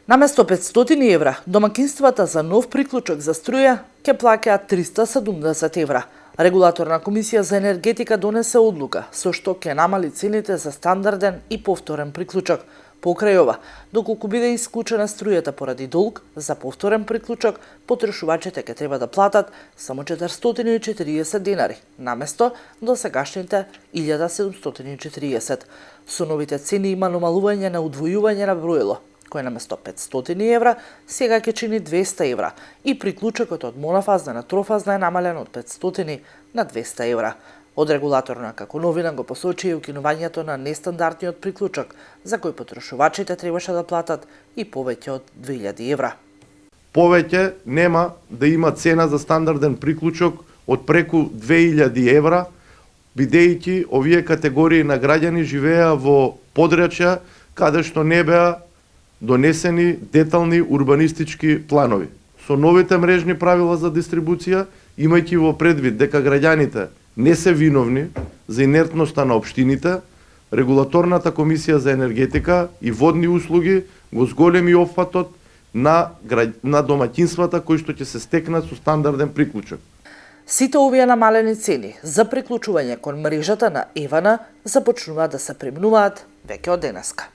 Наместо 500 евра, домакинствата за нов приклучок за струја ќе плаќаат 370 евра. Регулаторна комисија за енергетика донесе одлука со што ќе намали цените за стандарден и повторен приклучок. Покрај ова, доколку биде исклучена струјата поради долг, за повторен приклучок потрошувачите ќе треба да платат само 440 денари, наместо досегашните 1740. Со новите цени има намалување на удвојување на броило, кој наместо 500 евра сега ќе чини 200 евра и приклучокот од монофазна на трофазна е намален од 500 на 200 евра. Од регулаторна како новина го посочи и укинувањето на нестандардниот приклучок, за кој потрошувачите требаше да платат и повеќе од 2000 евра. Повеќе нема да има цена за стандарден приклучок од преку 2000 евра, бидејќи овие категории на граѓани живееа во подрачја каде што не беа донесени детални урбанистички планови. Со новите мрежни правила за дистрибуција, имајќи во предвид дека граѓаните не се виновни за инертноста на општините, Регулаторната комисија за енергетика и водни услуги го зголеми опфатот на домаќинствата кои што ќе се стекнат со стандарден приклучок. Сите овие намалени цени за приклучување кон мрежата на Евана започнуваат да се премнуваат веќе од денеска.